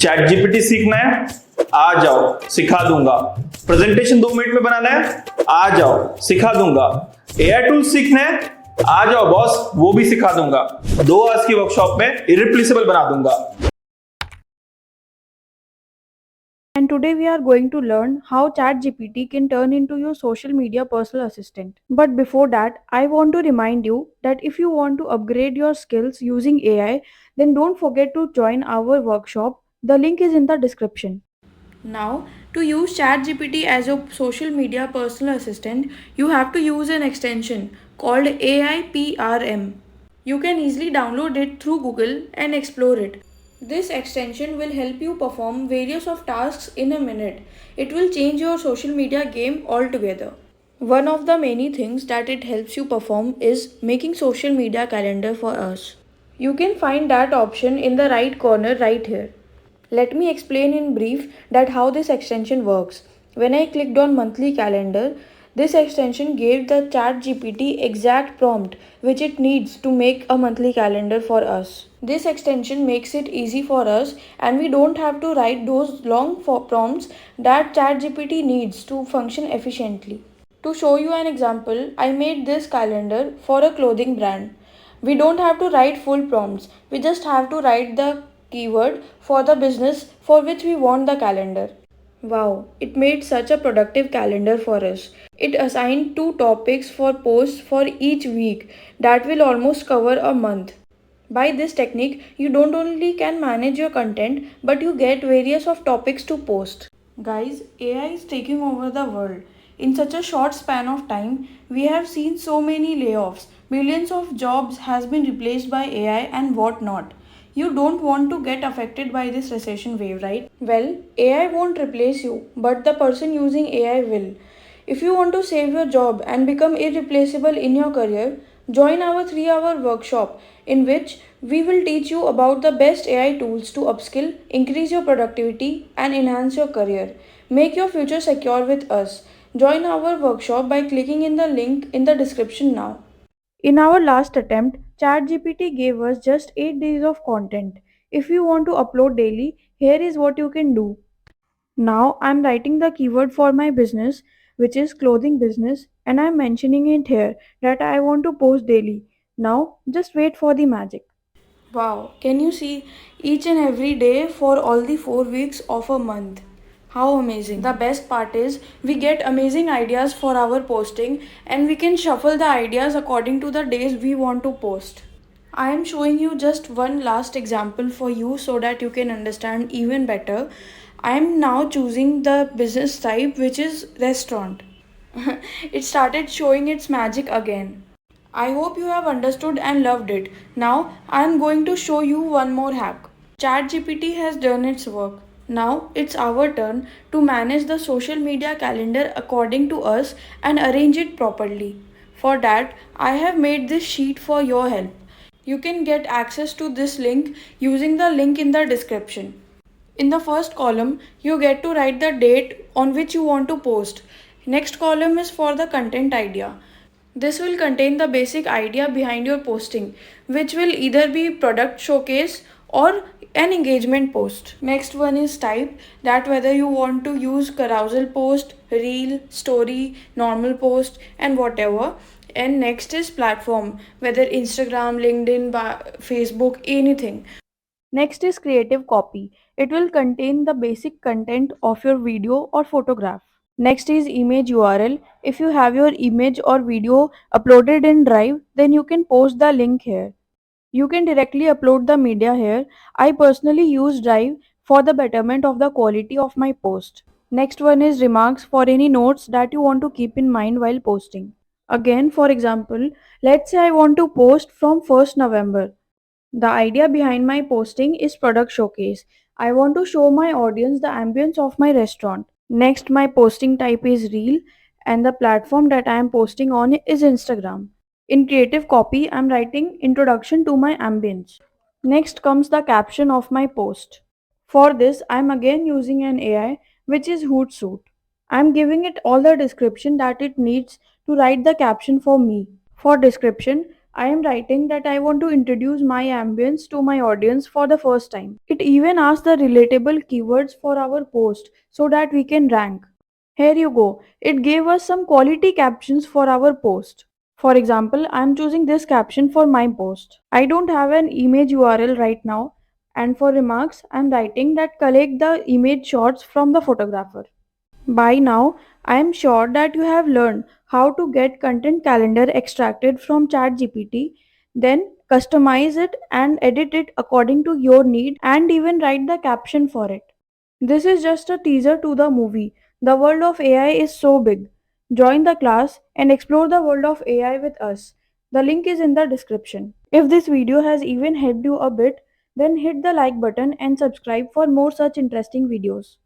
Chat GPT सीखना है, आ जाओ सिखा दूंगा। प्रेजेंटेशन 2 मिनट में बनाना है, आ जाओ सिखा दूंगा। एआई टूल सीखना है, आ जाओ बॉस, वो भी सिखा दूंगा। 2 आवर्स की वर्कशॉप में इरिप्लेसेबल बना दूंगा। And today we are going to learn how ChatGPT can turn into your social media personal assistant. But before that, I want to remind you that if you want to upgrade your skills using AI, then don't forget to join our workshop. The link is in the description. Now, to use ChatGPT as your social media personal assistant, you have to use an extension called AIPRM. You can easily download it through Google and explore it. This extension will help you perform various of tasks in a minute. It will change your social media game altogether. One of the many things that it helps you perform is making social media calendar for us. You can find that option in the right corner right here. Let me explain in brief that how this extension works. When I clicked on monthly calendar, this extension gave the ChatGPT exact prompt which it needs to make a monthly calendar for us. This extension makes it easy for us and we don't have to write those long prompts that ChatGPT needs to function efficiently. To show you an example, I made this calendar for a clothing brand. We don't have to write full prompts. We just have to write the keyword for the business for which we want the calendar. Wow, it made such a productive calendar for us. It assigned 2 topics for posts for each week that will almost cover a month. By this technique, you don't only can manage your content, but you get various of topics to post. Guys, AI is taking over the world. In such a short span of time, we have seen so many layoffs. Millions of jobs has been replaced by AI and whatnot. You don't want to get affected by this recession wave, right? Well, AI won't replace you, but the person using AI will. If you want to save your job and become irreplaceable in your career, join our 3-hour workshop in which we will teach you about the best AI tools to upskill, increase your productivity, and enhance your career. Make your future secure with us. Join our workshop by clicking in the link in the description now. In our last attempt, ChatGPT gave us just 8 days of content. If you want to upload daily, here is what you can do. Now I'm writing the keyword for my business, which is clothing business, and I'm mentioning it here that I want to post daily. Now just wait for the magic. Wow, can you see each and every day for all the 4 weeks of a month? How amazing. The best part is we get amazing ideas for our posting and we can shuffle the ideas according to the days we want to post. I am showing you just one last example for you so that you can understand even better. I am now choosing the business type which is restaurant. It started showing its magic again. I hope you have understood and loved it. Now I am going to show you one more hack. ChatGPT has done its work. Now it's our turn to manage the social media calendar according to us and arrange it properly. For that, I have made this sheet for your help. You can get access to this link using the link in the description. In the first column, you get to write the date on which you want to post. Next column is for the content idea. This will contain the basic idea behind your posting, which will either be product showcase or an engagement post. Next one is type, that whether you want to use carousel post, reel, story, normal post and whatever. And next is platform, whether Instagram, LinkedIn, Facebook, anything. Next is creative copy. It will contain the basic content of your video or photograph. Next is image URL. If you have your image or video uploaded in Drive, then you can post the link here. You can directly upload the media here. I personally use Drive for the betterment of the quality of my post. Next one is remarks, for any notes that you want to keep in mind while posting. Again, for example, let's say I want to post from 1st November. The idea behind my posting is product showcase. I want to show my audience the ambience of my restaurant. Next, my posting type is reel and the platform that I am posting on is Instagram. In creative copy, I am writing introduction to my ambience. Next comes the caption of my post. For this, I am again using an AI which is Hootsuite. I am giving it all the description that it needs to write the caption for me. For description, I am writing that I want to introduce my ambience to my audience for the first time. It even asks the relatable keywords for our post so that we can rank. Here you go. It gave us some quality captions for our post. For example, I am choosing this caption for my post. I don't have an image URL right now, and for remarks, I am writing that collect the image shots from the photographer. By now, I am sure that you have learned how to get content calendar extracted from ChatGPT, then customize it and edit it according to your need and even write the caption for it. This is just a teaser to the movie. The world of AI is so big. Join the class and explore the world of AI with us. The link is in the description. If this video has even helped you a bit, then hit the like button and subscribe for more such interesting videos.